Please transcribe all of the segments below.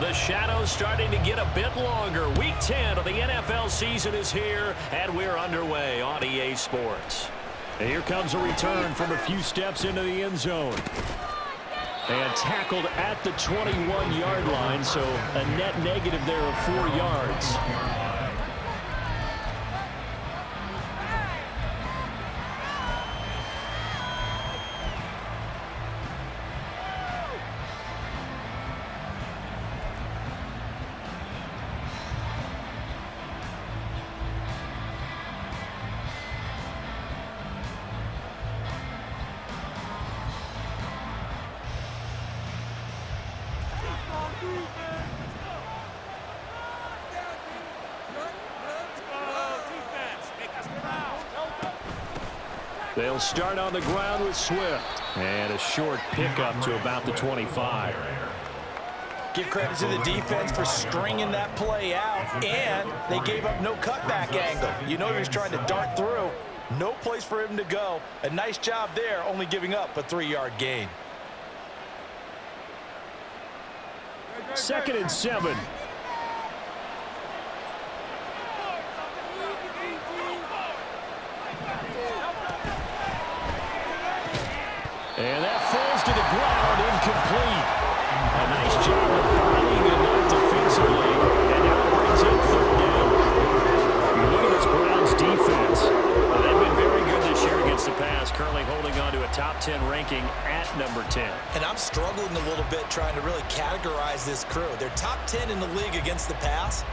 The shadows starting to get a bit longer. Week 10 of the NFL season is here, and we're underway on EA Sports. And here comes a return from a few steps into the end zone. And tackled at the 21-yard line, so a net negative there of 4 yards. They'll start on the ground with Swift. And a short pickup to about the 25. Give credit to the defense for stringing that play out, and they gave up no cutback angle. You know he was trying to dart through. No place for him to go. A nice job there, only giving up a 3-yard gain. 2nd and 7. And that falls to the ground, incomplete. A nice job of running enough defensively, and now it brings in 3rd down. Look at this Browns defense. They've been very good this year against the pass, currently holding on to a top 10 ranking at number 10. And I'm struggling a little bit trying to really categorize this crew. They're top 10 in the league against the pass,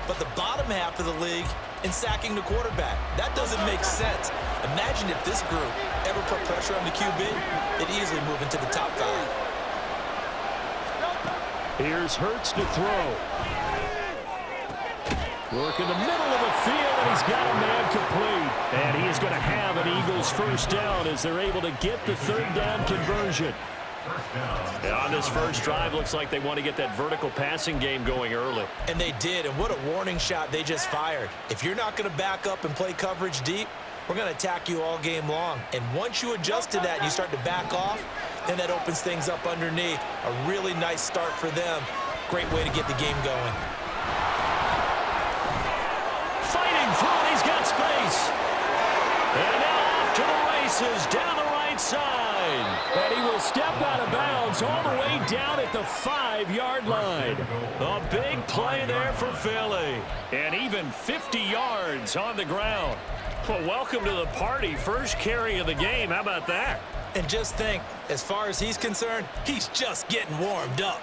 but the bottom half of the league in sacking the quarterback. That doesn't make sense. Imagine if this group ever put pressure on the QB, they'd easily move into the top 5. Here's Hurts to throw. Work in the middle of the field, and he's got a man complete. And he is going to have an Eagles 1st down as they're able to get the 3rd down conversion. And on this first drive, looks like they want to get that vertical passing game going early. And they did, and what a warning shot they just fired. If you're not going to back up and play coverage deep, we're going to attack you all game long. And once you adjust to that and you start to back off, then that opens things up underneath. A really nice start for them. Great way to get the game going. Fighting front, he's got space. And now off to the races down the right side. And he will step out of bounds all the way down at the 5-yard line. A big play there for Philly. And even 50 yards on the ground. Well, welcome to the party. First carry of the game. How about that? And just think, as far as he's concerned, he's just getting warmed up.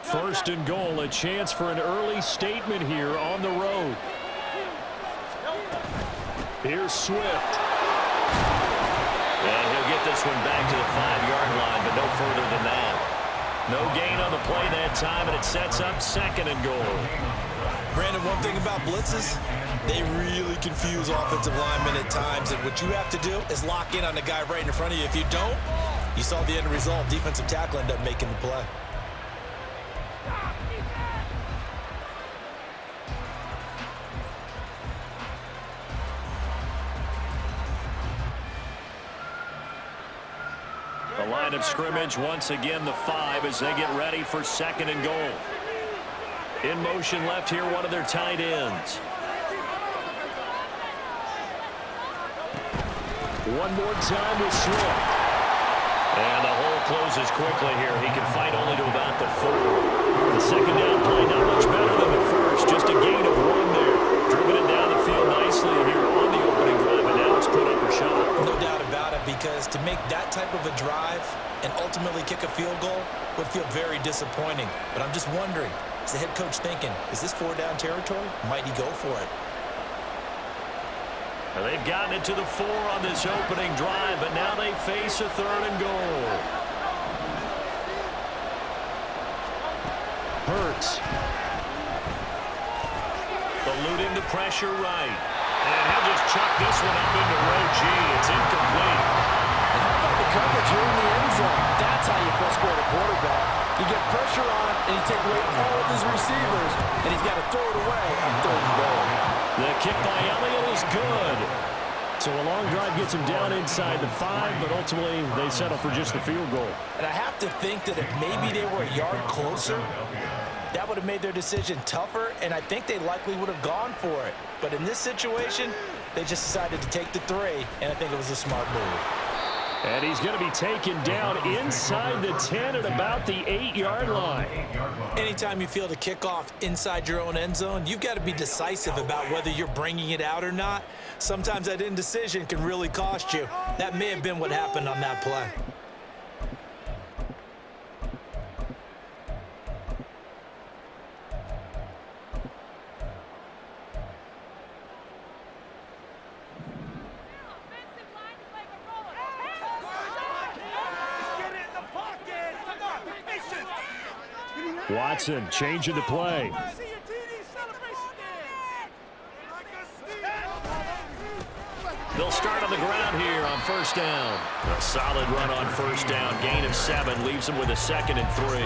First and goal, a chance for an early statement here on the road. Here's Swift. And he'll get this one back to the 5-yard line, but no further than that. No gain on the play that time, and it sets up 2nd and goal. Brandon, one thing about blitzes, they really confuse offensive linemen at times, and what you have to do is lock in on the guy right in front of you. If you don't, you saw the end result. Defensive tackle ended up making the play. The line of scrimmage, once again, the 5 as they get ready for 2nd and goal. In motion left here, one of their tight ends. One more time with Swift. And the hole closes quickly here. He can fight only to about the 4. The 2nd down play not much better than the first. Just a gain of 1 there. Driven it down the field nicely here on the opening drive, and now it's put up or shut up. No doubt about it, because to make that type of a drive and ultimately kick a field goal would feel very disappointing. But I'm just wondering, is the head coach thinking, is this 4-down territory? Might he go for it? Well, they've gotten it to the 4 on this opening drive, but now they face a 3rd and goal. Hurts. Eluding the pressure right. And he'll just chuck this one up into row G. It's incomplete. And how about the coverage here in the end zone? That's how you frustrate a quarterback. You get pressure on, and you take away all of his receivers, and he's got to throw it away on 3rd and goal. The kick by Elliott is good. So a long drive gets them down inside the 5, but ultimately they settle for just the field goal. And I have to think that if maybe they were a yard closer, that would have made their decision tougher, and I think they likely would have gone for it. But in this situation, they just decided to take the 3, and I think it was a smart move. And he's going to be taken down inside the 10 at about the 8-yard line. Anytime you feel the kickoff inside your own end zone, you've got to be decisive about whether you're bringing it out or not. Sometimes that indecision can really cost you. That may have been what happened on that play. Watson changing the play. They'll start on the ground here on first down. A solid run on first down. Gain of 7 leaves them with a 2nd and 3.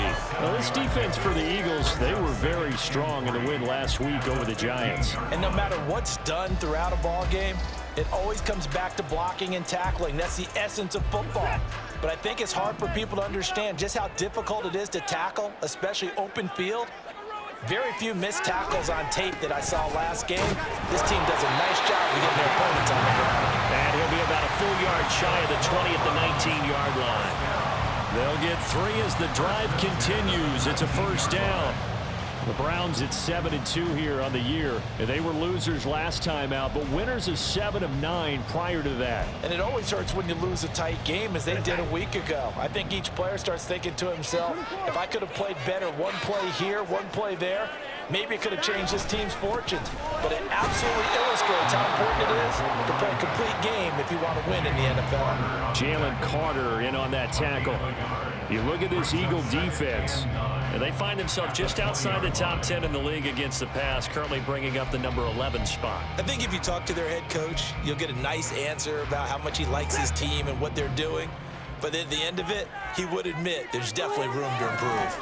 Now this defense for the Eagles, they were very strong in the win last week over the Giants. And no matter what's done throughout a ball game, it always comes back to blocking and tackling. That's the essence of football. But I think it's hard for people to understand just how difficult it is to tackle, especially open field. Very few missed tackles on tape that I saw last game. This team does a nice job of getting their opponents on the ground. And he'll be about a full yard shy of the 20 at the 19-yard line. They'll get 3 as the drive continues. It's a first down. The Browns at 7-2 here on the year. And they were losers last time out, but winners of 7 of 9 prior to that. And it always hurts when you lose a tight game, as they did a week ago. I think each player starts thinking to himself, if I could have played better one play here, one play there, maybe it could have changed this team's fortunes. But it absolutely illustrates how important it is to play a complete game if you want to win in the NFL. Jalen Carter in on that tackle. You look at this Eagle defense, and they find themselves just outside the top 10 in the league against the pass, currently bringing up the number 11 spot. I think if you talk to their head coach, you'll get a nice answer about how much he likes his team and what they're doing. But at the end of it, he would admit there's definitely room to improve.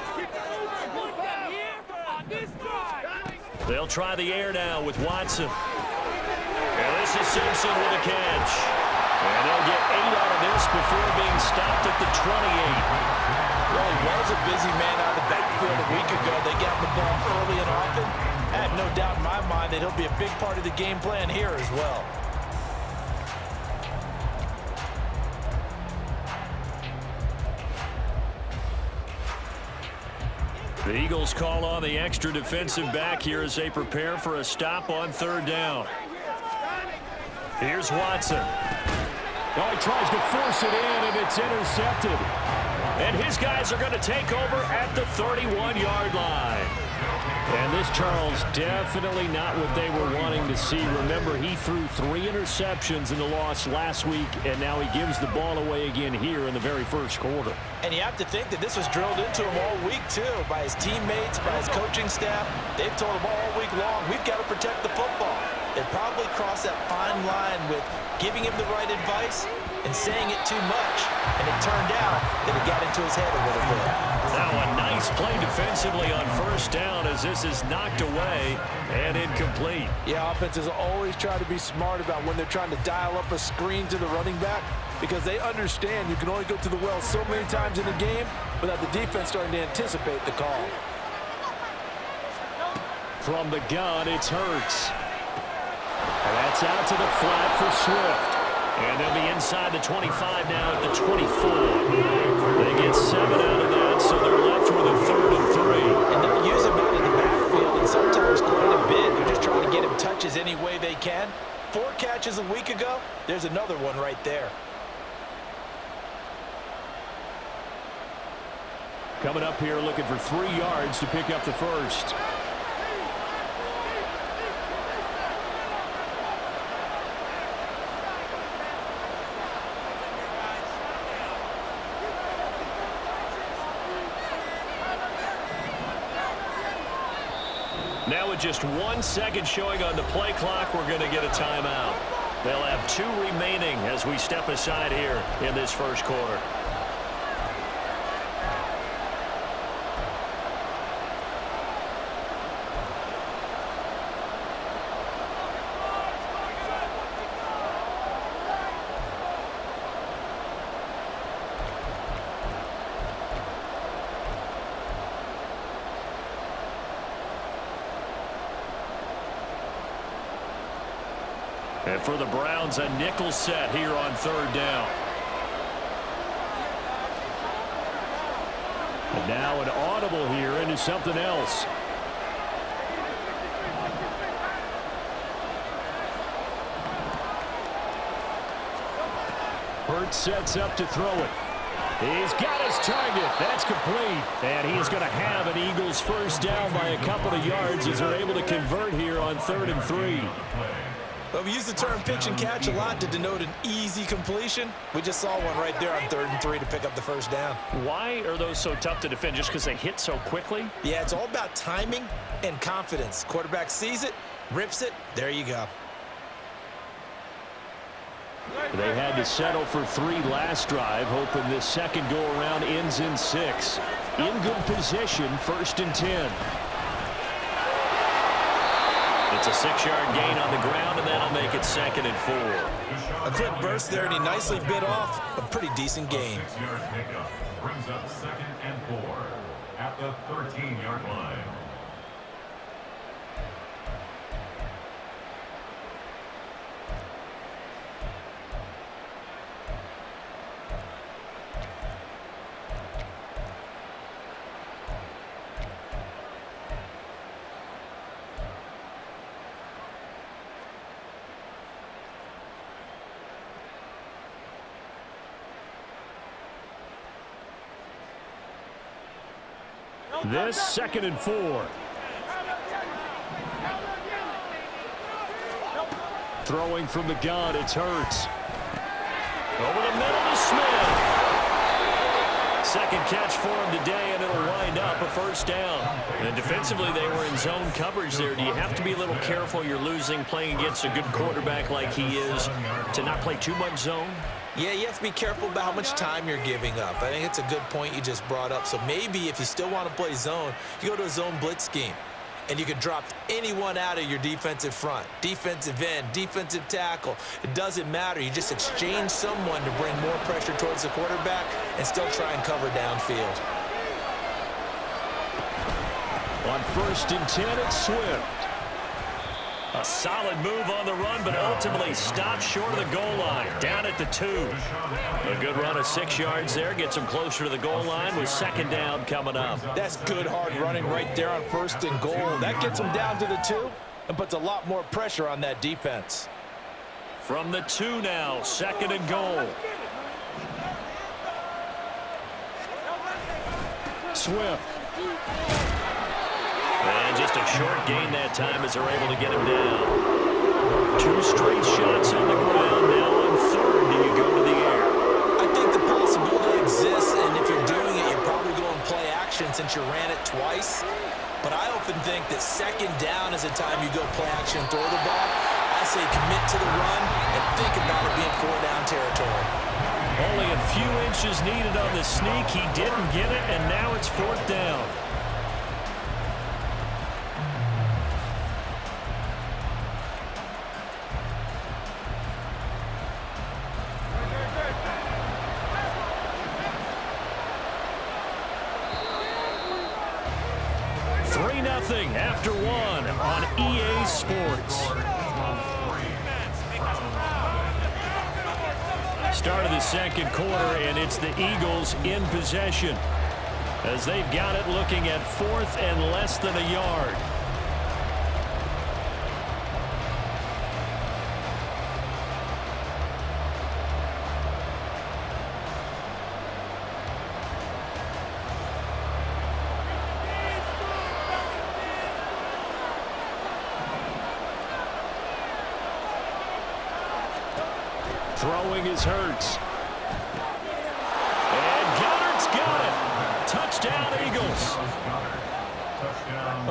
They'll try the air now with Watson. And this is Simpson with a catch. And they'll get 8 out of this before being stopped at the 28. Well, he was a busy man out of the backfield a week ago. They got the ball early and often. I have no doubt in my mind that he'll be a big part of the game plan here as well. The Eagles call on the extra defensive back here as they prepare for a stop on 3rd down. Here's Watson. Oh, he tries to force it in, and it's intercepted. And his guys are going to take over at the 31-yard line. And this, Charles, definitely not what they were wanting to see. Remember, he threw 3 interceptions in the loss last week, and now he gives the ball away again here in the very first quarter. And you have to think that this was drilled into him all week, too, by his teammates, by his coaching staff. They've told him all week long, we've got to protect the football. They probably crossed that fine line with giving him the right advice and saying it too much. And it turned out that it got into his head a little bit. Now a nice play defensively on first down as this is knocked away and incomplete. Yeah, offenses always try to be smart about when they're trying to dial up a screen to the running back because they understand you can only go to the well so many times in a game without the defense starting to anticipate the call. From the gun, it's Hurts. And that's out to the flat for Swift. And they'll be inside the 25 now at the 24. They get 7 out of that, so they're left with a 3rd and 3. And they'll use him out in the backfield and sometimes quite a bit. They're just trying to get him touches any way they can. 4 catches a week ago. There's another one right there. Coming up here looking for 3 yards to pick up the first. Now with just 1 second showing on the play clock, we're going to get a timeout. They'll have 2 remaining as we step aside here in this first quarter. And for the Browns, a nickel set here on third down. And now an audible here into something else. Hurts sets up to throw it. He's got his target. That's complete. And he is going to have an Eagles first down by a couple of yards as they're able to convert here on 3rd and 3. Well, we use the term pitch and catch a lot to denote an easy completion. We just saw one right there on 3rd and 3 to pick up the first down. Why are those so tough to defend? Just because they hit so quickly? Yeah, it's all about timing and confidence. Quarterback sees it, rips it, there you go. They had to settle for 3 last drive, hoping this second go-around ends in 6. In good position, 1st and 10. It's a 6-yard gain on the ground, and that'll make it 2nd and 4. A quick burst there, and he nicely bit off a pretty decent gain. 6-yard pickup brings up 2nd and 4 at the 13-yard line. This 2nd and 4. Throwing from the gun, it's Hurts. Over the middle to Smith. Second catch for him today, and it'll wind up a first down. And defensively, they were in zone coverage there. Do you have to be a little careful? You're losing, playing against a good quarterback like he is, to not play too much zone? Yeah, you have to be careful about how much time you're giving up. I think it's a good point you just brought up. So maybe if you still want to play zone, you go to a zone blitz scheme. And you can drop anyone out of your defensive front. Defensive end, defensive tackle. It doesn't matter. You just exchange someone to bring more pressure towards the quarterback and still try and cover downfield. On 1st and 10, it's Swift. A solid move on the run, but ultimately stopped short of the goal line, down at the 2. A good run of 6 yards there, gets him closer to the goal line with 2nd down coming up. That's good hard running right there on 1st and goal. That gets him down to the 2 and puts a lot more pressure on that defense. From the 2 now, 2nd and goal. Swift. And just a short gain that time as they're able to get him down. 2 straight shots on the ground. Now on 3rd, do you go to the air? I think the possibility exists, and if you're doing it, you're probably going play action since you ran it twice. But I often think that 2nd down is the time you go play action and throw the ball. I say commit to the run and think about it being 4-down territory. Only a few inches needed on the sneak. He didn't get it, and now it's 4th down. After 1 on EA Sports. Start of the 2nd quarter, and it's the Eagles in possession as they've got it looking at 4th and less than a yard. Throwing is Hurts. And Goddard's got it. Touchdown, Eagles.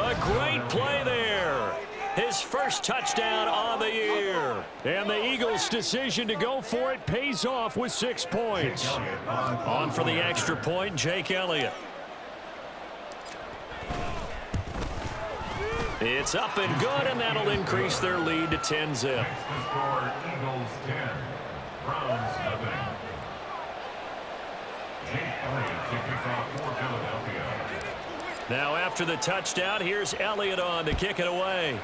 A great play there. His first touchdown on the year. And the Eagles' decision to go for it pays off with 6 points. On for the extra point, Jake Elliott. It's up and good, and that'll increase their lead to 10-zip. Eagles 10. Browns nothing. Jake Elliott to kick off for Philadelphia. Now after the touchdown, here's Elliott on to kick it away.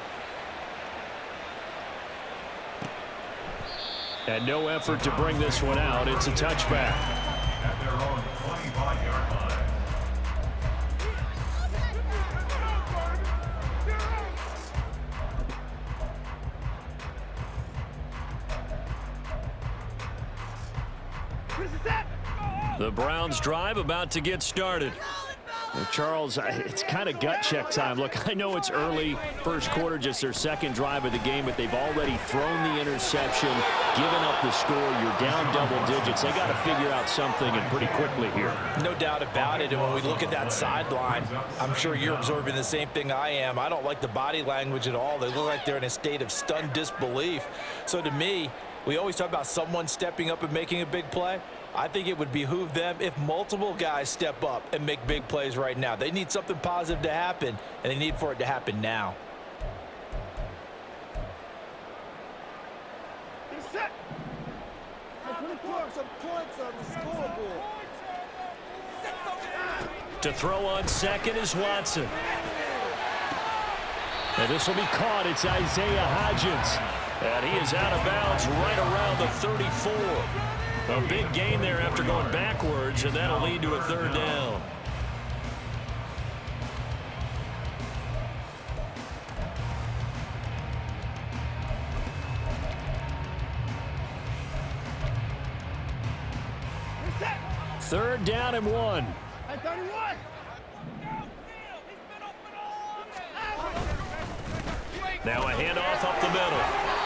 And no effort to bring this one out. It's a touchback. At their own 25-yard line. The Browns drive about to get started. Well, Charles, it's kind of gut check time. Look, I know it's early, first quarter, just their second drive of the game, but they've already thrown the interception, given up the score. You're down double digits. They got to figure out something, and pretty quickly here. No doubt about it. And when we look at that sideline, I'm sure you're observing the same thing I am. I don't like the body language at all. They look like they're in a state of stunned disbelief. So to me, we always talk about someone stepping up and making a big play. I think it would behoove them if multiple guys step up and make big plays right now. They need something positive to happen, and they need for it to happen now. To throw on second is Watson. And this will be caught. It's Isaiah Hodgins. And he is out of bounds right around the 34. A big gain there after going backwards, and that'll lead to a third down. Third down and 1. Now a handoff up the middle.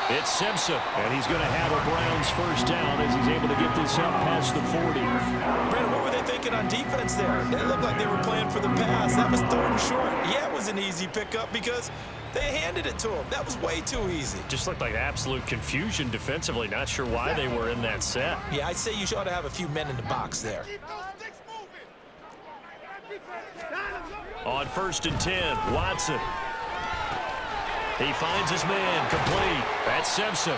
It's Simpson, and he's going to have a Browns first down as he's able to get this up past the 40. Brandon, what were they thinking on defense there? They looked like they were playing for the pass. That was third and short. Yeah, it was an easy pickup because they handed it to him. That was way too easy. Just looked like absolute confusion defensively. Not sure why they were in that set. Yeah, I'd say you ought to have a few men in the box there. On 1st and 10, Watson. He finds his man, complete. That's Simpson.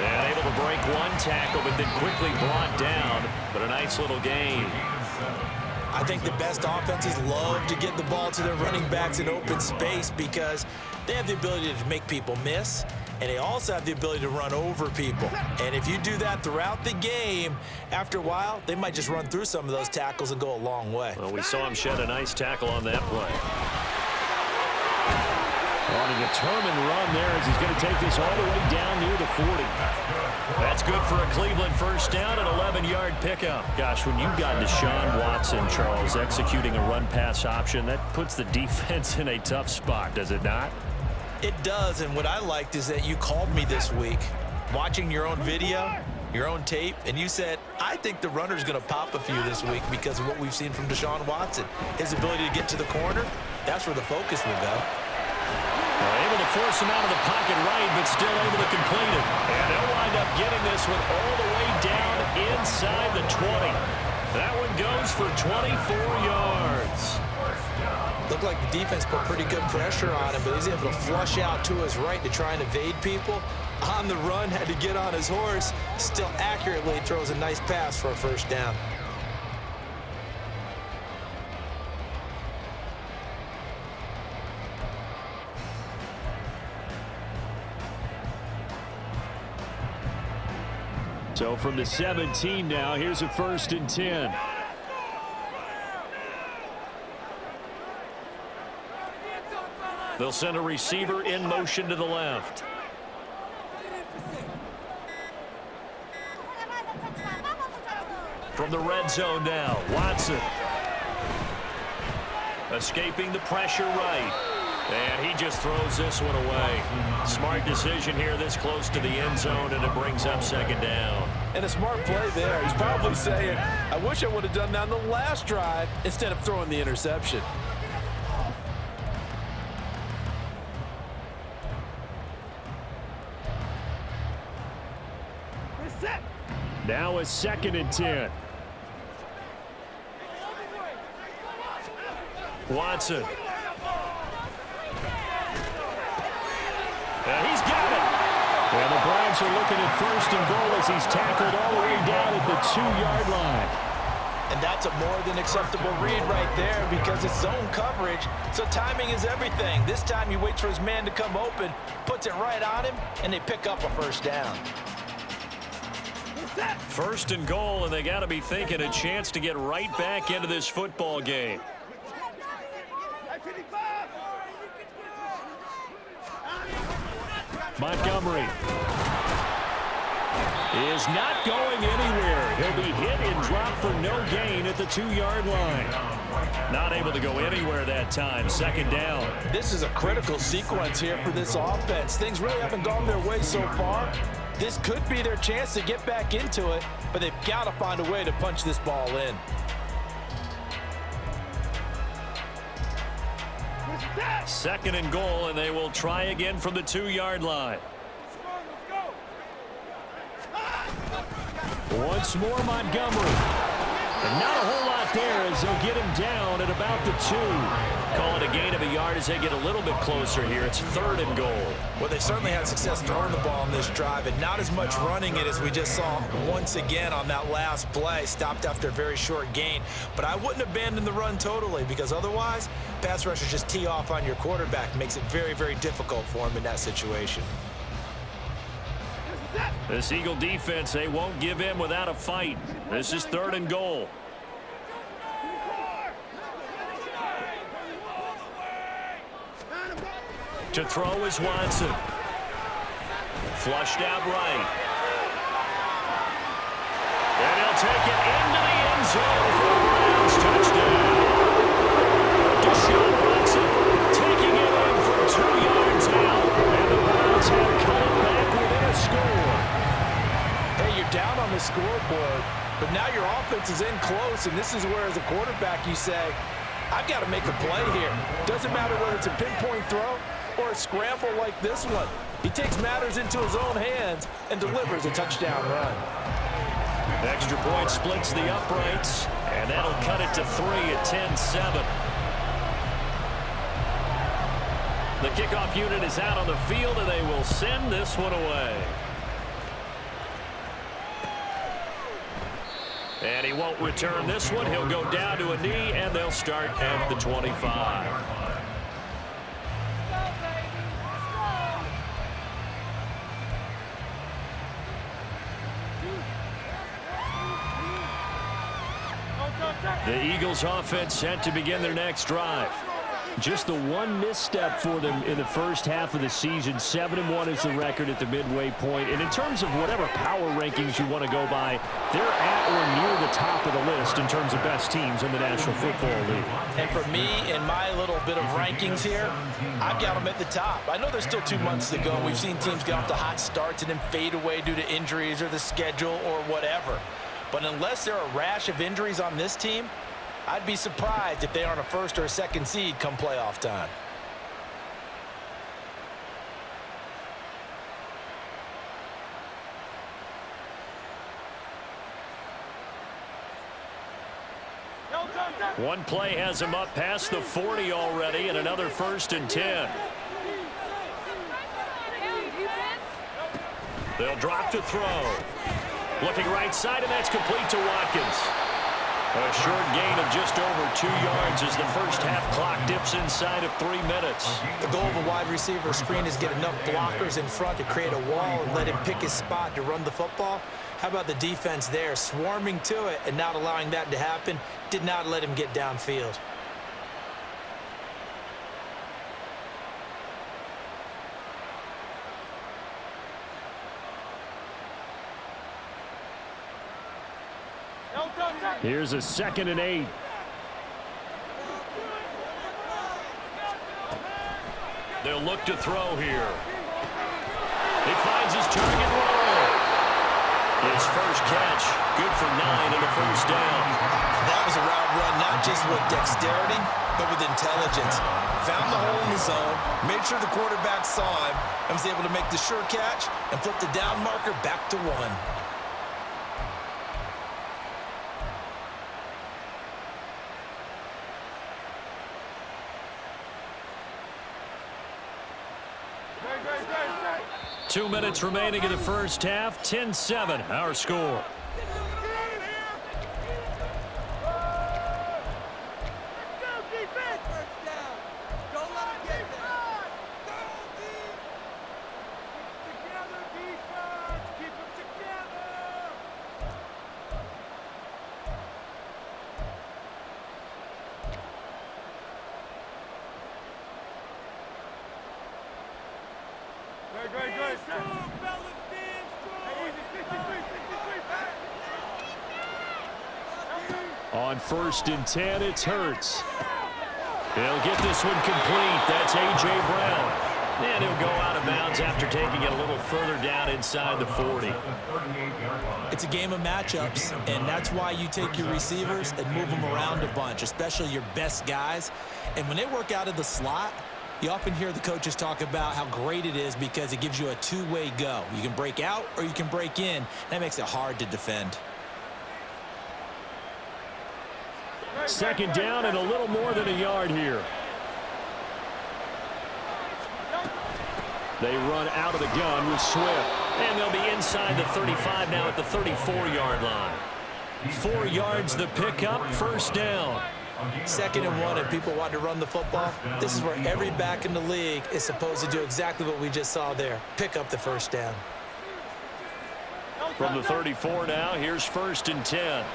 And able to break one tackle, but then quickly brought down. But a nice little gain. I think the best offenses love to get the ball to their running backs in open space because they have the ability to make people miss, and they also have the ability to run over people. And if you do that throughout the game, after a while, they might just run through some of those tackles and go a long way. Well, we saw him shed a nice tackle on that play. On a determined run there as he's going to take this all the way down near the 40. That's good for a Cleveland first down, an 11-yard pickup. Gosh, when you've got Deshaun Watson, Charles, executing a run-pass option, that puts the defense in a tough spot, does it not? It does, and what I liked is that you called me this week, watching your own video, your own tape, and you said, I think the runner's going to pop a few this week because of what we've seen from Deshaun Watson. His ability to get to the corner, that's where the focus will go. Able to force him out of the pocket right, but still able to complete it. And they'll wind up getting this one all the way down inside the 20. That one goes for 24 yards. Looked like the defense put pretty good pressure on him, but he's able to flush out to his right to try and evade people. On the run, had to get on his horse. Still accurately throws a nice pass for a first down. So from the 17 now, here's a 1st and 10. They'll send a receiver in motion to the left. From the red zone now, Watson. Escaping the pressure right. And he just throws this one away. Smart decision here this close to the end zone, and it brings up second down. And a smart play there. He's probably saying, I wish I would have done that on the last drive instead of throwing the interception. Now a 2nd and 10. Watson. And he's got it. And the Browns are looking at 1st and goal as he's tackled all the way down at the 2-yard line. And that's a more than acceptable read right there because it's zone coverage, so timing is everything. This time he waits for his man to come open, puts it right on him, and they pick up a first down. First and goal, and they got to be thinking a chance to get right back into this football game. Montgomery is not going anywhere. He'll be hit and dropped for no gain at the 2-yard line. Not able to go anywhere that time. Second down. This is a critical sequence here for this offense. Things really haven't gone their way so far. This could be their chance to get back into it, but they've got to find a way to punch this ball in. Second and goal, and they will try again from the 2-yard line. Once more, Montgomery. And not a whole lot there as they'll get him down at about the 2. Call it a gain of a yard as they get a little bit closer here. It's third and goal. Well, they certainly had success throwing the ball on this drive and not as much running it as we just saw once again on that last play. Stopped after a very short gain. But I wouldn't abandon the run totally because otherwise, pass rushers just tee off on your quarterback. Makes it very, very difficult for him in that situation. This Eagle defense, they won't give in without a fight. This is third and goal. To throw is Watson. Flushed out right. And he'll take it into the end zone for the Browns touchdown. Deshaun Watson taking it in for 2 yards out. And the Browns have cut it back within a score. Hey, you're down on the scoreboard, but now your offense is in close, and this is where, as a quarterback, you say, I've got to make a play here. Doesn't matter whether it's a pinpoint throw or a scramble like this one. He takes matters into his own hands and delivers a touchdown run. Extra point splits the uprights, and that'll cut it to 3 at 10-7. The kickoff unit is out on the field, and they will send this one away. And he won't return this one. He'll go down to a knee, and they'll start at the 25. The Eagles offense set to begin their next drive. Just the one misstep for them in the first half of the season. 7-1 is the record at the midway point. And in terms of whatever power rankings you want to go by, they're at or near the top of the list in terms of best teams in the National Football League. And for me, in my little bit of rankings here, I've got them at the top. I know there's still 2 months to go. We've seen teams get off to hot starts and then fade away due to injuries or the schedule or whatever. But unless there are a rash of injuries on this team, I'd be surprised if they aren't a first or a second seed come playoff time. One play has him up past the 40 already, and another 1st and 10. They'll drop to throw. Looking right side, and that's complete to Watkins. A short gain of just over 2 yards as the first half clock dips inside of 3 minutes. The goal of a wide receiver screen is get enough blockers in front to create a wall and let him pick his spot to run the football. How about the defense there, swarming to it and not allowing that to happen? Did not let him get downfield. Here's a 2nd and 8. They'll look to throw here. He finds his target roll. His first catch, good for 9 and a first down. That was a route run, not just with dexterity, but with intelligence. Found the hole in the zone, made sure the quarterback saw him, and was able to make the sure catch and flip the down marker back to 1. Two minutes remaining in the first half. 10-7, our score. On 1st and 10, it's Hurts. He'll get this one complete. That's A.J. Brown. And he'll go out of bounds after taking it a little further down inside the 40. It's a game of matchups, and that's why you take your receivers and move them around a bunch, especially your best guys. And when they work out of the slot, you often hear the coaches talk about how great it is because it gives you a two-way go. You can break out or you can break in. That makes it hard to defend. 2nd down and a little more than a yard here. They run out of the gun with Swift. And they'll be inside the 35 now at the 34-yard line. 4 yards the pickup, 1st down. 2nd and 1, and people want to run the football. This is where every back in the league is supposed to do exactly what we just saw there. Pick up the 1st down. From the 34 now, here's 1st and 10.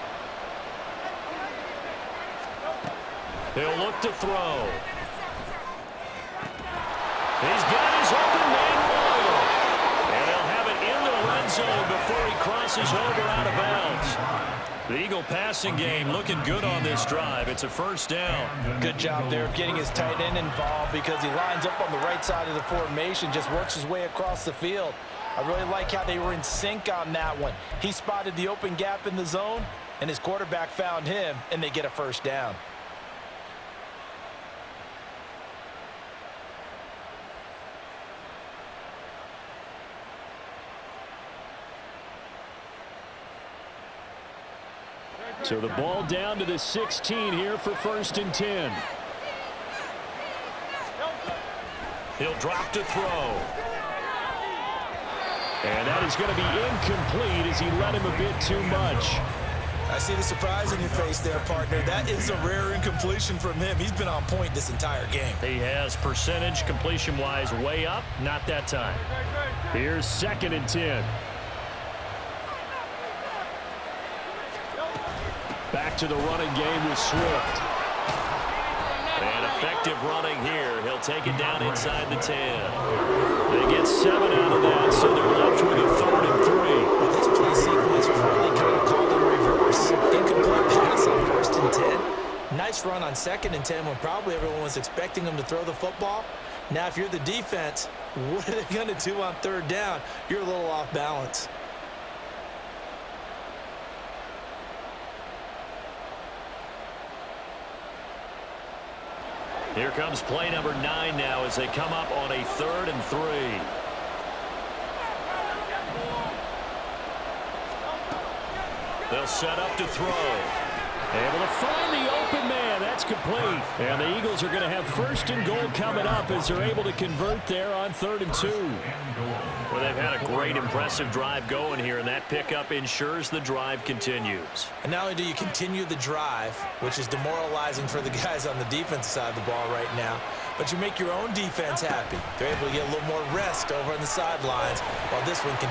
He'll look to throw. He's got his open man Royal. And they'll have it into the red zone before he crosses over out of bounds. The Eagle passing game looking good on this drive. It's a 1st down. Good job there of getting his tight end involved because he lines up on the right side of the formation, just works his way across the field. I really like how they were in sync on that one. He spotted the open gap in the zone, and his quarterback found him, and they get a 1st down. So the ball down to the 16 here for 1st and 10. He'll drop to throw. And that is going to be incomplete as he let him a bit too much. I see the surprise in your face there, partner. That is a rare incompletion from him. He's been on point this entire game. He has percentage completion-wise way up. Not that time. Here's 2nd and 10. Back to the running game with Swift. And effective running here. He'll take it down inside the 10. They get 7 out of that, so they're left with a 3rd and 3. Well, this play sequence was really kind of called in reverse. Incomplete pass on 1st and 10. Nice run on 2nd and 10 when probably everyone was expecting him to throw the football. Now, if you're the defense, what are they going to do on 3rd down? You're a little off balance. Here comes play number 9 now as they come up on a 3rd and 3. They'll set up to throw. Able to find the open man. That's complete. And the Eagles are going to have 1st and goal coming up as they're able to convert there on 3rd and 2. Well, they've had a great, impressive drive going here, and that pickup ensures the drive continues. And not only do you continue the drive, which is demoralizing for the guys on the defensive side of the ball right now, but you make your own defense happy. They're able to get a little more rest over on the sidelines while this one can.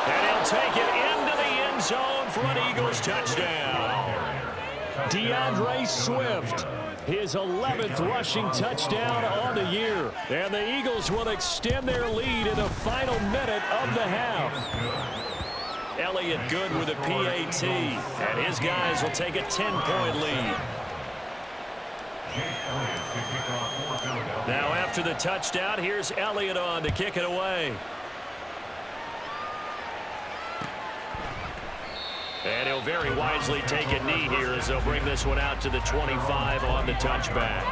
And he'll take it into the end zone for an Eagles touchdown. DeAndre Swift, his 11th rushing touchdown on the year. And the Eagles will extend their lead in the final minute of the half. Elliott Good with a PAT, and his guys will take a 10-point lead. Now after the touchdown, here's Elliott on to kick it away. And he'll very wisely take a knee here as they'll bring this one out to the 25 on the touchback.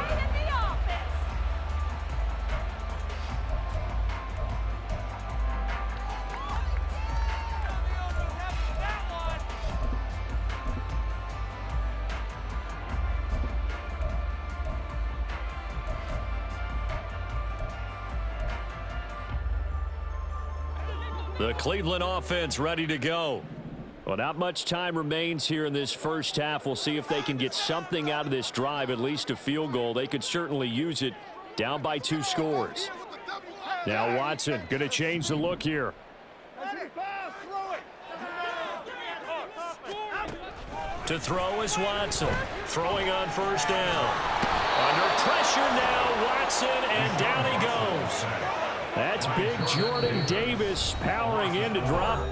The Cleveland offense ready to go. Well, not much time remains here in this first half. We'll see if they can get something out of this drive, at least a field goal. They could certainly use it, down by 2 scores. Now Watson going to change the look here. To throw is Watson. Throwing on 1st down. Under pressure now, Watson, and down he goes. That's big Jordan Davis powering in to drop.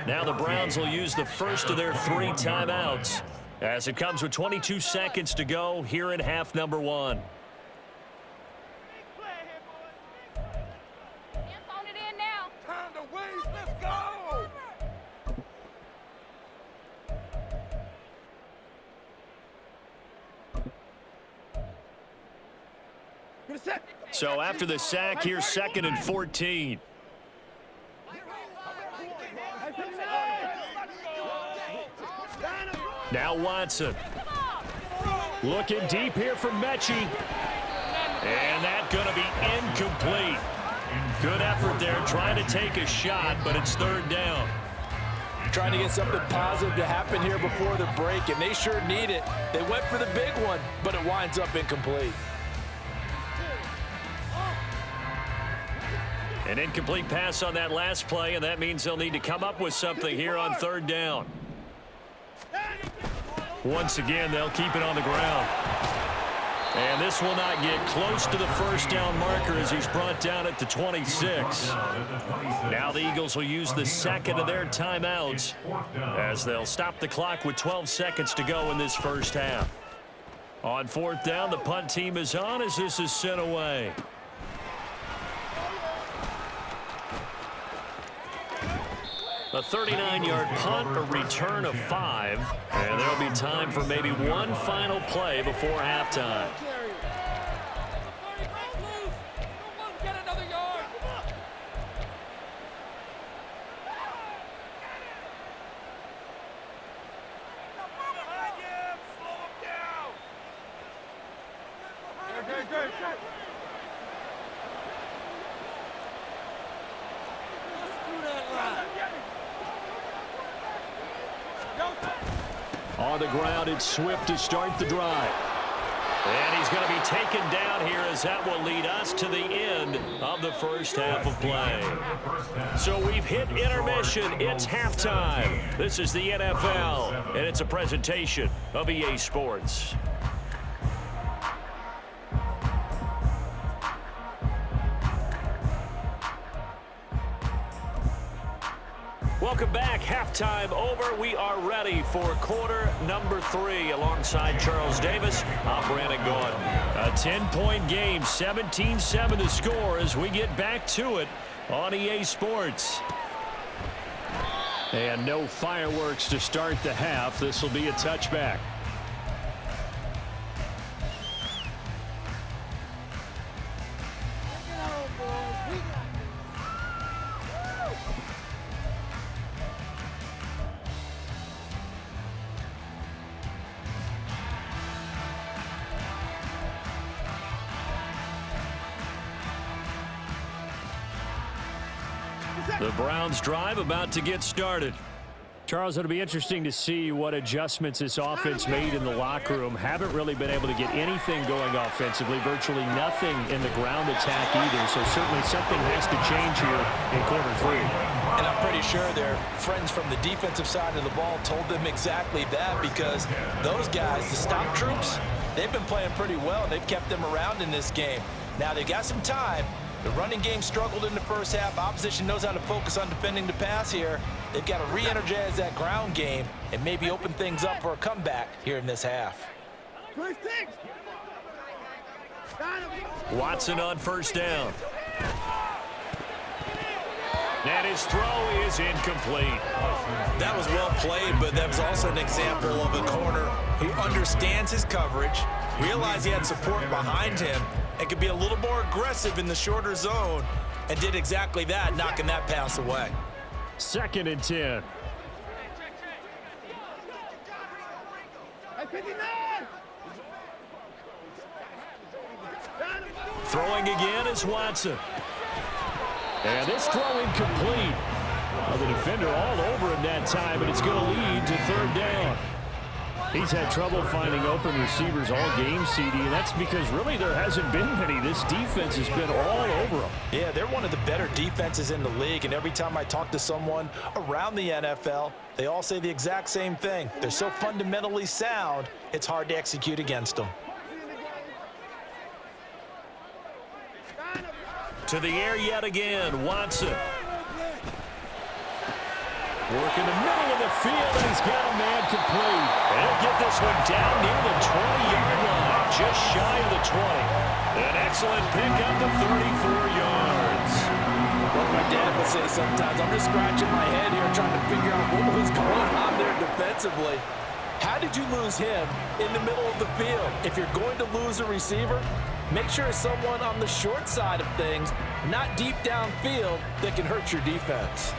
Now the Browns will use the first of their 3 timeouts as it comes with 22 seconds to go here in half number 1. So after the sack, here's 2nd and 14. Now Watson. Looking deep here from Mechie. And that's going to be incomplete. Good effort there trying to take a shot, but it's 3rd down. Trying to get something positive to happen here before the break, and they sure need it. They went for the big one, but it winds up incomplete. An incomplete pass on that last play, and that means they'll need to come up with something here on 3rd down. Once again, they'll keep it on the ground. And this will not get close to the 1st down marker as he's brought down at the 26. Now the Eagles will use the 2nd of their timeouts as they'll stop the clock with 12 seconds to go in this 1st half. On 4th down, the punt team is on as this is sent away. A 39-yard punt, a return of 5, and there'll be time for maybe one final play before halftime. On the ground, it's Swift to start the drive. And he's going to be taken down here as that will lead us to the end of the 1st half of play. So we've hit intermission. It's halftime. This is the NFL, and it's a presentation of EA Sports. Welcome back. Halftime over. We are ready for quarter number 3 alongside Charles Davis. I'm Brandon Gordon. A 10-point game, 17-7 to score as we get back to it on EA Sports. And no fireworks to start the half. This will be a touchback. The Browns drive about to get started. Charles, it'll be interesting to see what adjustments this offense made in the locker room. Haven't really been able to get anything going offensively, virtually nothing in the ground attack either. So certainly something has to change here in quarter 3. And I'm pretty sure their friends from the defensive side of the ball told them exactly that, because those guys, the stop troops, they've been playing pretty well. They've kept them around in this game. Now they've got some time. The running game struggled in the 1st half. Opposition knows how to focus on defending the pass here. They've got to re-energize that ground game and maybe open things up for a comeback here in this half. Watson on 1st down. And his throw is incomplete. That was well played, but that was also an example of a corner who understands his coverage, realized he had support behind him, and could be a little more aggressive in the shorter zone, and did exactly that, knocking that pass away. 2nd and 10. Throwing again is Watson. And this throw incomplete. Well, the defender all over him that time, but it's going to lead to 3rd down. He's had trouble finding open receivers all game, CD, and that's because really there hasn't been many. This defense has been all over them. Yeah, they're one of the better defenses in the league, and every time I talk to someone around the NFL, they all say the exact same thing. They're so fundamentally sound, it's hard to execute against them. To the air yet again, Watson. Work in the middle of the field, and he's got a man complete. And he'll get this one down near the 20-yard line, just shy of the 20. An excellent pickup to 34 yards. What my dad would say sometimes, I'm just scratching my head here trying to figure out what was going on there defensively. How did you lose him in the middle of the field? If you're going to lose a receiver, make sure it's someone on the short side of things, not deep downfield, that can hurt your defense.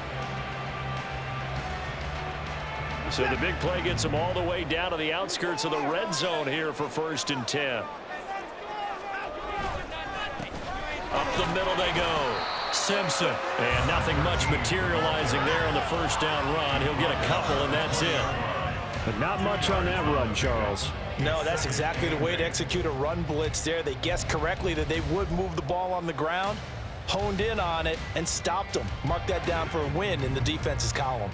So the big play gets them all the way down to the outskirts of the red zone here for 1st and 10. Up the middle they go. Simpson. And nothing much materializing there on the first down run. He'll get a couple, and that's it. But not much on that run, Charles. No, that's exactly the way to execute a run blitz there. They guessed correctly that they would move the ball on the ground, honed in on it, and stopped them. Mark that down for a win in the defense's column.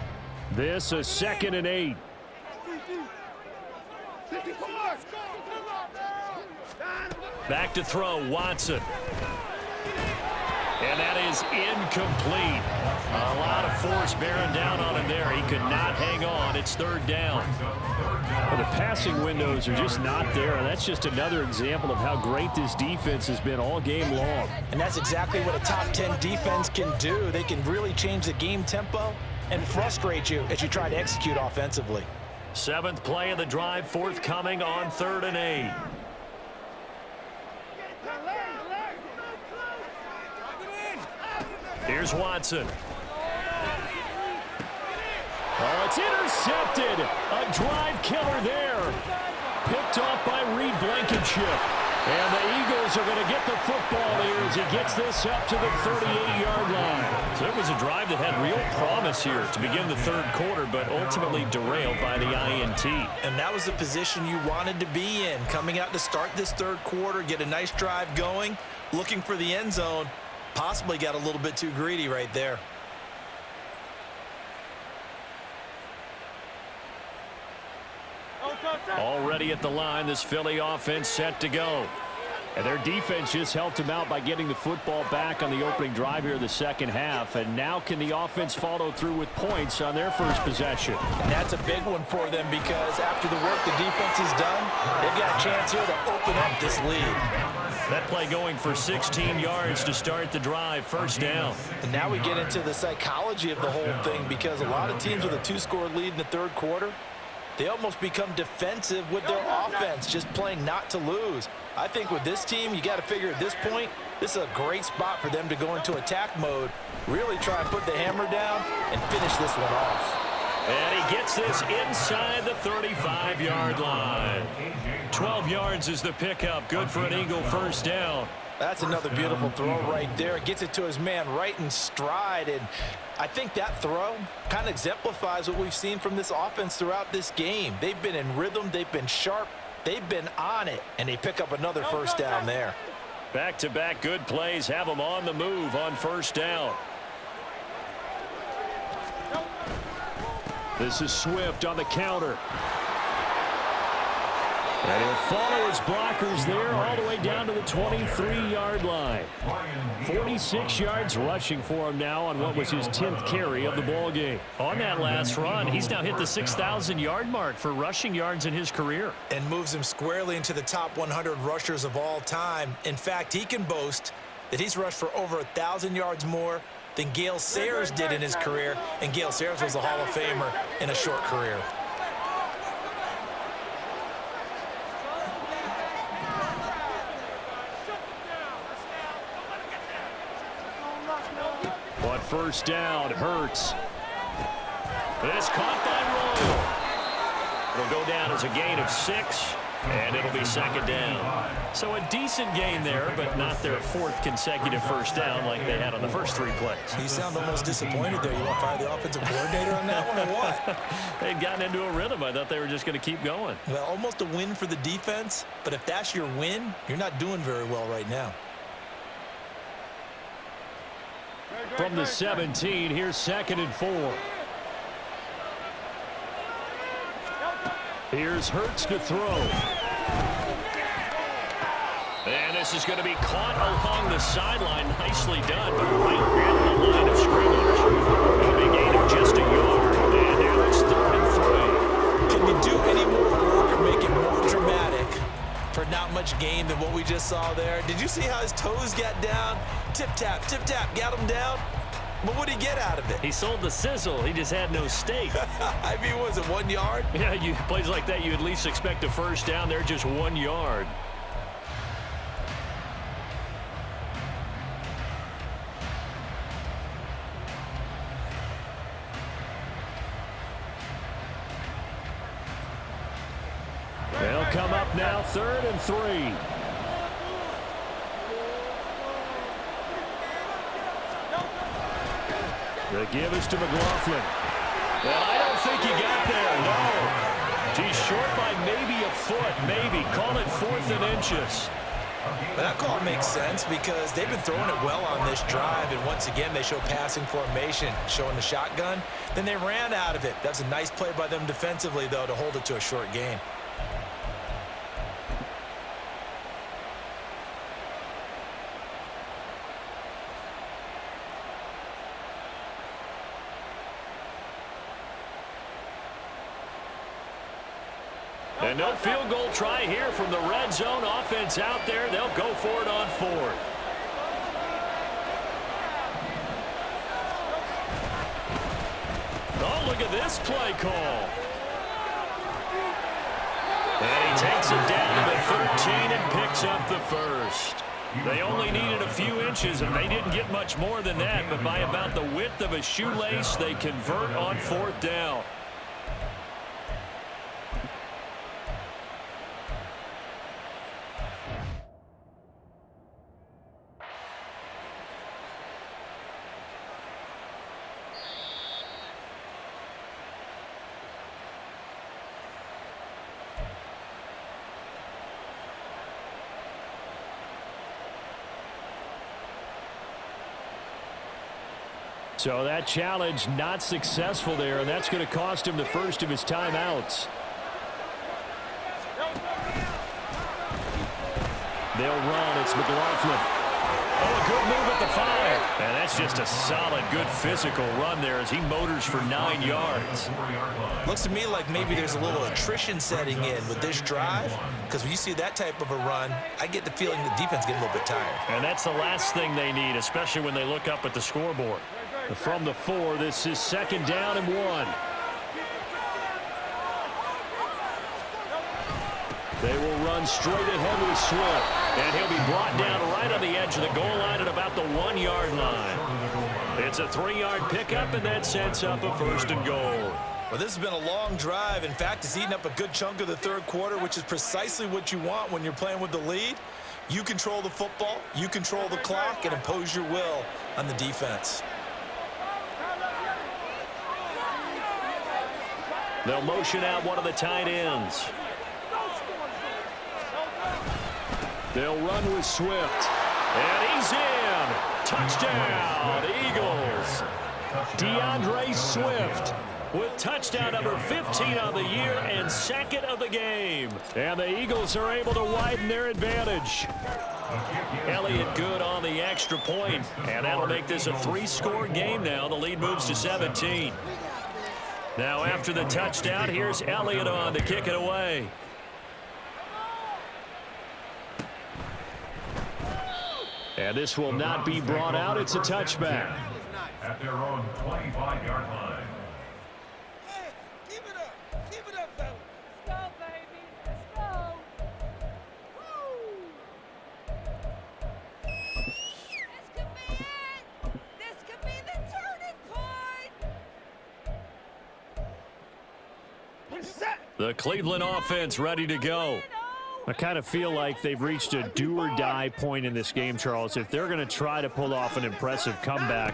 This a 2nd and 8. Back to throw, Watson. And that is incomplete. A lot of force bearing down on him there. He could not hang on. It's 3rd down. Well, the passing windows are just not there. And that's just another example of how great this defense has been all game long. And that's exactly what a top 10 defense can do. They can really change the game tempo and frustrate you as you try to execute offensively. 7th play of the drive forthcoming on 3rd and 8. Here's Watson. Oh, it's intercepted. A drive killer there. Picked off by Reed Blankenship. And the Eagles are going to get the football here as he gets this up to the 38-yard line. So it was a drive that had real promise here to begin the 3rd quarter, but ultimately derailed by the INT. And that was the position you wanted to be in, coming out to start this 3rd quarter, get a nice drive going, looking for the end zone. Possibly got a little bit too greedy right there. Already at the line, this Philly offense set to go. And their defense just helped them out by getting the football back on the opening drive here in the 2nd half. And now can the offense follow through with points on their first possession? And that's a big one for them because after the work the defense has done, they've got a chance here to open up this lead. That play going for 16 yards to start the drive, 1st down. And now we get into the psychology of the whole thing because a lot of teams with a 2-score lead in the 3rd quarter, they almost become defensive with their offense, just playing not to lose. I think with this team, you got to figure at this point, this is a great spot for them to go into attack mode, really try and put the hammer down and finish this one off. And he gets this inside the 35-yard line. 12 yards is the pickup. Good for an Eagle 1st down. That's another beautiful throw right there. Gets it to his man right in stride. And I think that throw kind of exemplifies what we've seen from this offense throughout this game. They've been in rhythm. They've been sharp. They've been on it. And they pick up another 1st down there. Back-to-back good plays have them on the move on 1st down. This is Swift on the counter. And he'll follow his blockers there all the way down to the 23-yard line. 46 yards rushing for him now on what was his 10th carry of the ball game. On that last run, he's now hit the 6,000-yard mark for rushing yards in his career. And moves him squarely into the top 100 rushers of all time. In fact, he can boast that he's rushed for over 1,000 yards more than Gale Sayers did in his career. And Gale Sayers was a Hall of Famer in a short career. On 1st down, Hurts. This caught by Royal. It'll go down as a gain of 6. And it'll be second down. So a decent gain there, but not their fourth consecutive first down like they had on the first 3 plays. You sound almost disappointed there. You want to fire the offensive coordinator on that one or what? They'd gotten into a rhythm. I thought they were just going to keep going. Well, almost a win for the defense, but if that's your win, you're not doing very well right now. From the 17, here's 2nd and 4. Here's Hurts to throw. And this is going to be caught along the sideline. Nicely done, but right at the line of scrimmage. A big gain of just a yard. And now it's 3rd and 3. Can you do any more work or make it more dramatic for not much gain than what we just saw there? Did you see how his toes got down? Tip-tap, got him down. But what did he get out of it? He sold the sizzle. He just had no steak. I mean, was it 1 yard? Yeah, plays like that, you at least expect a first down. They're just 1 yard. They'll come up now, 3rd and 3. The give is to McLaughlin. Well, I don't think he got there, no. He's short by maybe a foot, maybe. Call it 4th and inches. But that call makes sense because they've been throwing it well on this drive, and once again, they show passing formation, showing the shotgun. Then they ran out of it. That's a nice play by them defensively, though, to hold it to a short gain. And no field goal try here from the red zone. Offense out there. They'll go for it on 4th. Oh, look at this play call. And he takes it down to the 13 and picks up the first. They only needed a few inches, and they didn't get much more than that. But by about the width of a shoelace, they convert on 4th down. So that challenge not successful there, and that's going to cost him the first of his timeouts. They'll run. It's McLaughlin. Oh, a good move at the 5. And that's just a solid, good physical run there as he motors for 9 yards. Looks to me like maybe there's a little attrition setting in with this drive, because when you see that type of a run, I get the feeling the defense getting a little bit tired. And that's the last thing they need, especially when they look up at the scoreboard. From the 4, this is 2nd down and 1. They will run straight ahead with Swift. And he'll be brought down right on the edge of the goal line at about the 1 yard line. It's a 3-yard pickup, and that sets up a 1st and goal. Well, this has been a long drive. In fact, it's eaten up a good chunk of the 3rd quarter, which is precisely what you want when you're playing with the lead. You control the football, you control the clock, and impose your will on the defense. They'll motion out one of the tight ends. They'll run with Swift. And he's in. Touchdown, Eagles. DeAndre Swift with touchdown number 15 on the year and 2nd of the game. And the Eagles are able to widen their advantage. Elliott good on the extra point, and that'll make this a 3-score game now. The lead moves to 17. Now after the touchdown, here's Elliott on to kick it away. And this will not be brought out. It's a touchback. At their own 25-yard line. Hey, keep it up. Keep it up, fellas. Let's go, baby. Let's go. Woo! This could be the turning point. The Cleveland offense ready to go. I kind of feel like they've reached a do-or-die point in this game, Charles. If they're going to try to pull off an impressive comeback,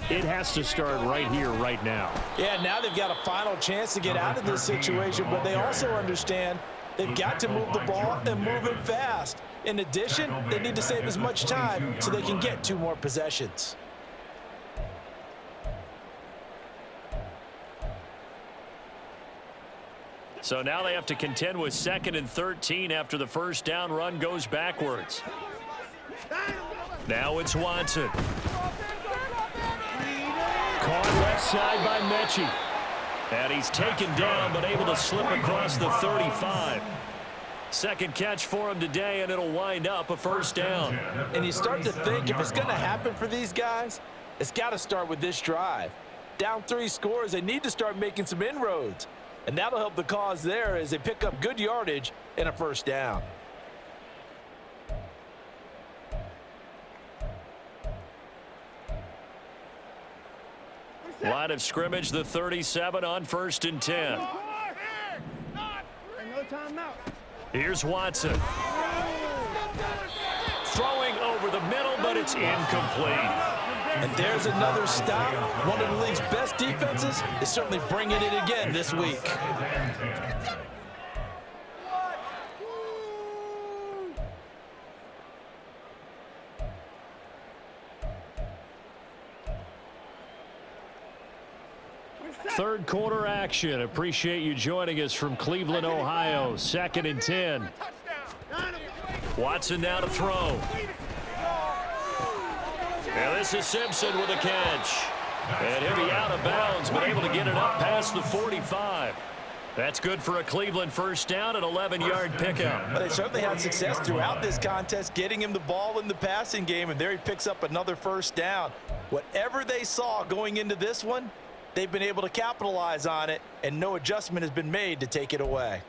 it has to start right here, right now. Yeah, now they've got a final chance to get out of this situation, but they also understand they've got to move the ball and move it fast. In addition, they need to save as much time so they can get 2 more possessions. So now they have to contend with 2nd and 13 after the first down run goes backwards. Now it's Watson. Caught left side by Mechie. And he's taken down but able to slip across the 35. Second catch for him today, and it'll wind up a first down. And you start to think if it's going to happen for these guys, it's got to start with this drive. Down 3 scores, they need to start making some inroads. And that'll help the cause there as they pick up good yardage and a first down. Line of scrimmage, the 37 on 1st and 10. Here's Watson. Throwing over the middle, but it's incomplete. And there's another stop. One of the league's best defenses is certainly bringing it again this week. Third quarter action. Appreciate you joining us from Cleveland, Ohio. 2nd and 10. Watson now to throw. And this is Simpson with a catch. And he'll be out of bounds, but able to get it up past the 45. That's good for a Cleveland first down, an 11-yard pickup. But they certainly had success throughout this contest, getting him the ball in the passing game, and there he picks up another first down. Whatever they saw going into this one, they've been able to capitalize on it, and no adjustment has been made to take it away.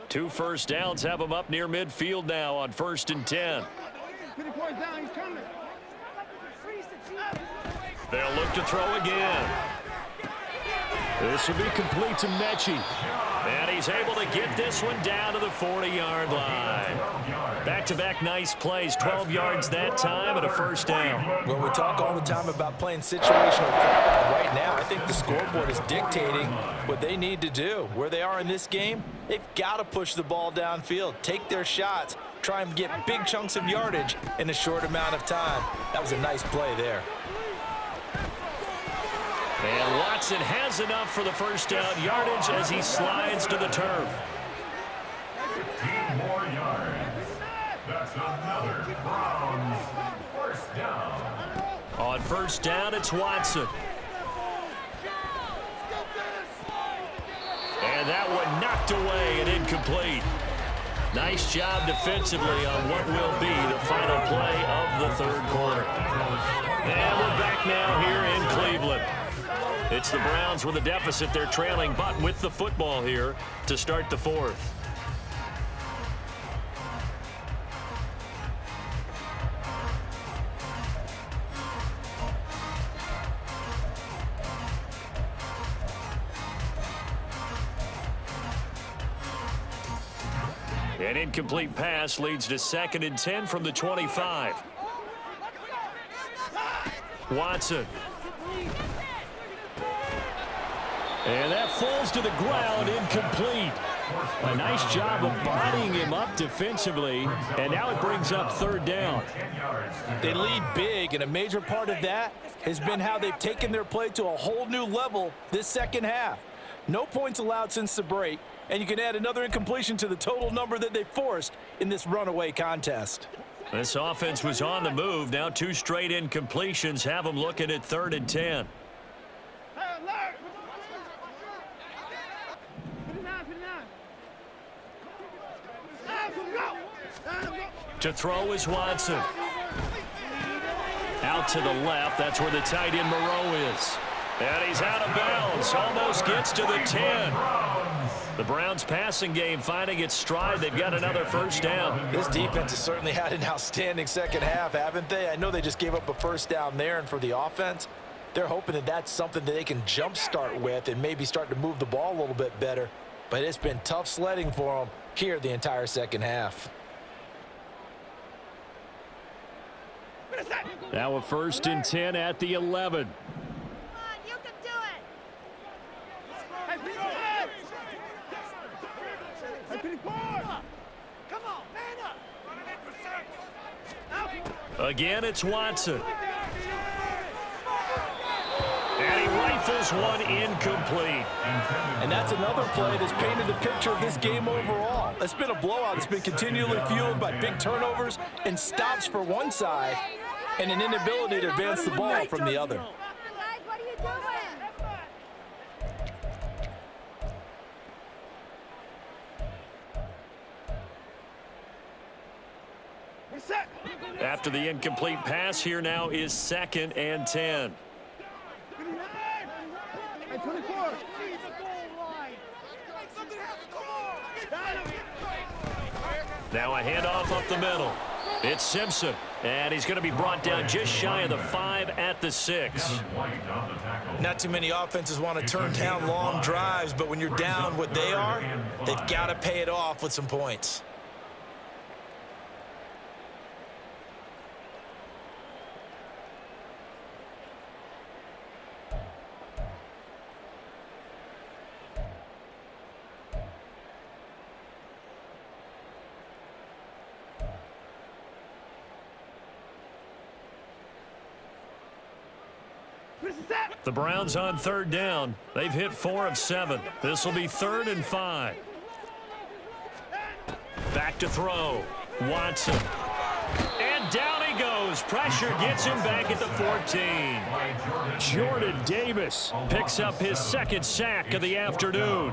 Two first downs have them up near midfield now on 1st and 10. They'll look to throw again. This will be complete to Mechie. And he's able to get this one down to the 40-yard line. Back-to-back nice plays, 12 yards that time and a first down. Well, we talk all the time about playing situational football. Right now, I think the scoreboard is dictating what they need to do. Where they are in this game, they've got to push the ball downfield, take their shots, try and get big chunks of yardage in a short amount of time. That was a nice play there. And Watson has enough for the first down yardage as he slides to the turf. 15 more yards. That's another Browns first down. On first down, it's Watson. And that one knocked away and incomplete. Nice job defensively on what will be the final play of the third quarter. And we're back now here in Cleveland. It's the Browns with a deficit. They're trailing, but with the football here to start the fourth. An incomplete pass leads to 2nd and 10 from the 25. Watson. And that falls to the ground, incomplete. A nice job of bodying him up defensively, and now it brings up third down. They lead big, and a major part of that has been how they've taken their play to a whole new level this second half. No points allowed since the break, and you can add another incompletion to the total number that they forced in this runaway contest. This offense was on the move. Now 2 straight incompletions have them looking at 3rd and 10. To throw is Watson. Out to the left. That's where the tight end Moreau is. And he's out of bounds. Almost gets to the 10. The Browns passing game finding its stride. They've got another first down. This defense has certainly had an outstanding second half, haven't they? I know they just gave up a first down there, and for the offense, they're hoping that that's something that they can jumpstart with and maybe start to move the ball a little bit better. But it's been tough sledding for them here the entire second half. Now a 1st and 10 at the 11. You can do it. Come on, man up. Again, it's Watson. And he rifles one incomplete. And that's another play that's painted the picture of this game overall. It's been a blowout. It's been continually fueled by big turnovers and stops for one side and an inability to advance the ball from the other. Guys, what are you doing? After the incomplete pass, here now is 2nd and 10. Now a handoff up the middle. It's Simpson, and he's going to be brought down just shy of the 5 at the 6. Not too many offenses want to turn down long drives, but when you're down what they are, they've got to pay it off with some points. The Browns on 3rd down. They've hit 4 of 7. This will be 3rd and 5. Back to throw. Watson. And down he goes. Pressure gets him back at the 14. Jordan Davis picks up his 2nd sack of the afternoon.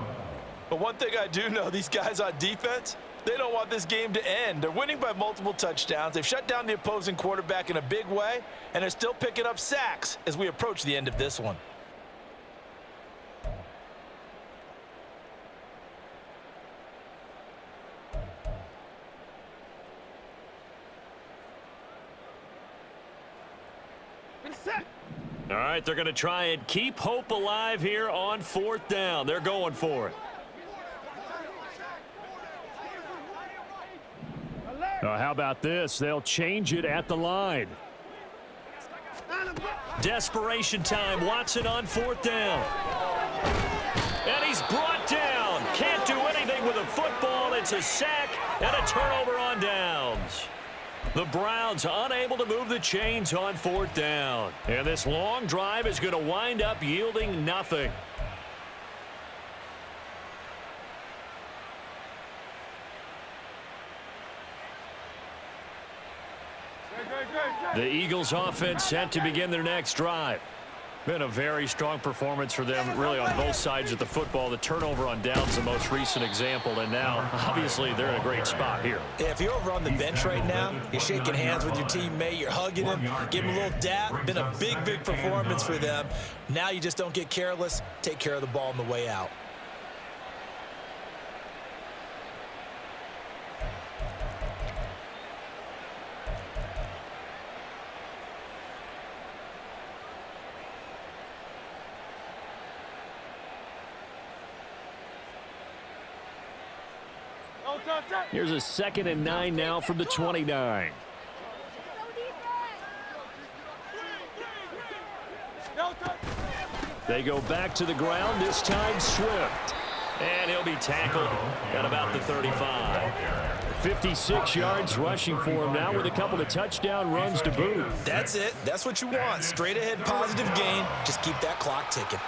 But one thing I do know, these guys on defense, they don't want this game to end. They're winning by multiple touchdowns. They've shut down the opposing quarterback in a big way, and they're still picking up sacks as we approach the end of this one. All right, they're going to try and keep hope alive here on 4th down. They're going for it. How about this? They'll change it at the line. Desperation time. Watson on 4th down. And he's brought down. Can't do anything with a football. It's a sack and a turnover on downs. The Browns unable to move the chains on 4th down. And this long drive is going to wind up yielding nothing. The Eagles offense set to begin their next drive. Been a very strong performance for them, really, on both sides of the football. The turnover on downs, the most recent example, and now, obviously, they're in a great spot here. Yeah, if you're over on the bench right now, you're shaking hands with your teammate, you're hugging him, giving him a little dap. Been a big, big performance for them. Now you just don't get careless. Take care of the ball on the way out. Here's a 2nd and 9 now from the 29. They go back to the ground, this time Swift. And he'll be tackled at about the 35. 56 yards rushing for him now with a couple of touchdown runs to boot. That's it. That's what you want. Straight ahead positive gain. Just keep that clock ticking.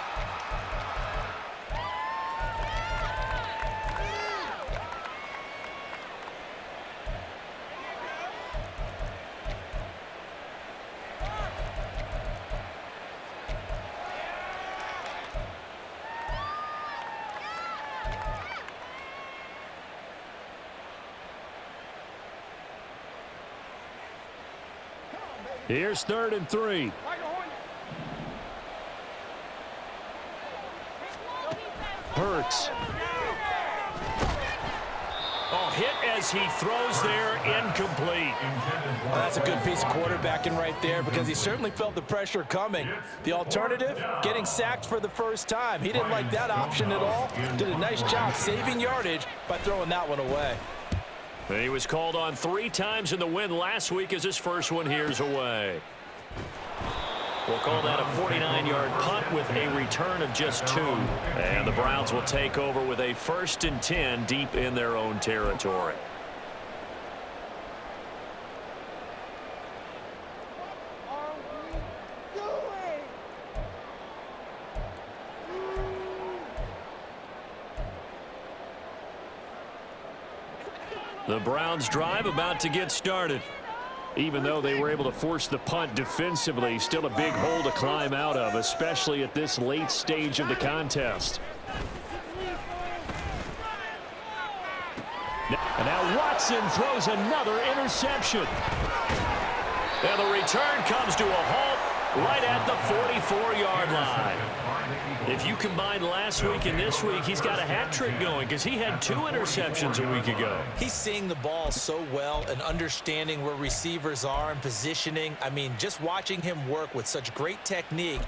Here's 3rd and 3. Hurts. Oh, hit as he throws there, incomplete. Well, that's a good piece of quarterbacking right there because he certainly felt the pressure coming. The alternative, getting sacked for the first time. He didn't like that option at all. Did a nice job saving yardage by throwing that one away. He was called on 3 times in the win last week as his first one here's away. We'll call that a 49-yard punt with a return of just 2. And the Browns will take over with a 1st and 10 deep in their own territory. The Browns drive about to get started. Even though they were able to force the punt defensively, still a big hole to climb out of, especially at this late stage of the contest. And now Watson throws another interception. And the return comes to a halt right at the 44-yard line. If you combine last week and this week, he's got a hat trick going because he had 2 interceptions a week ago. He's seeing the ball so well and understanding where receivers are and positioning. I mean, just watching him work with such great technique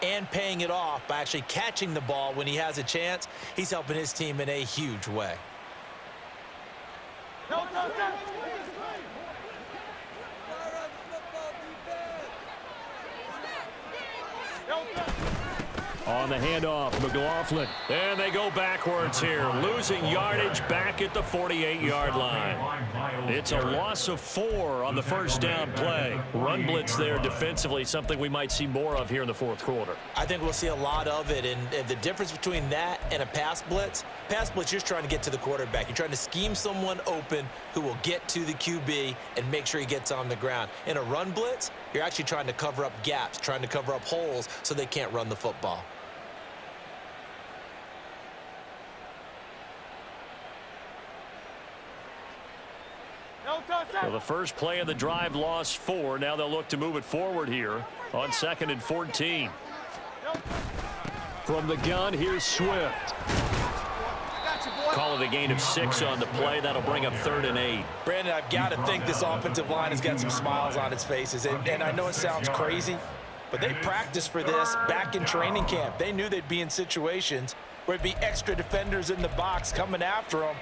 and paying it off by actually catching the ball when he has a chance, he's helping his team in a huge way. On the handoff, McLaughlin. And they go backwards here, losing yardage back at the 48-yard line. It's a loss of 4 on the first down play. Run blitz there defensively, something we might see more of here in the 4th quarter. I think we'll see a lot of it, and the difference between that and a pass blitz, you're just trying to get to the quarterback. You're trying to scheme someone open who will get to the QB and make sure he gets on the ground. In a run blitz, you're actually trying to cover up gaps, trying to cover up holes so they can't run the football. Well, the first play of the drive lost 4. Now they'll look to move it forward here on 2nd and 14. From the gun, here's Swift. Call it a gain of 6 on the play. That'll bring up 3rd and 8. Brandon, I've got to think this offensive line has got some smiles on its faces. And I know it sounds crazy, but they practiced for this back in training camp. They knew they'd be in situations where it'd be extra defenders in the box coming after them,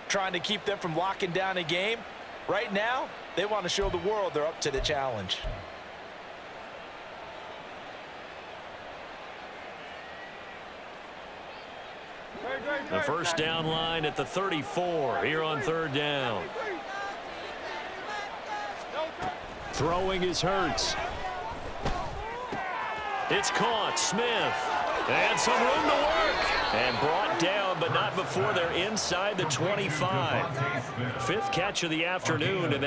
trying to keep them from locking down a game. Right now, they want to show the world they're up to the challenge. The first down line at the 34 here on 3rd down. Throwing is Hurts. It's caught. Smith. And some room to work. And brought down, but not before they're inside the 25. 5th catch of the afternoon, and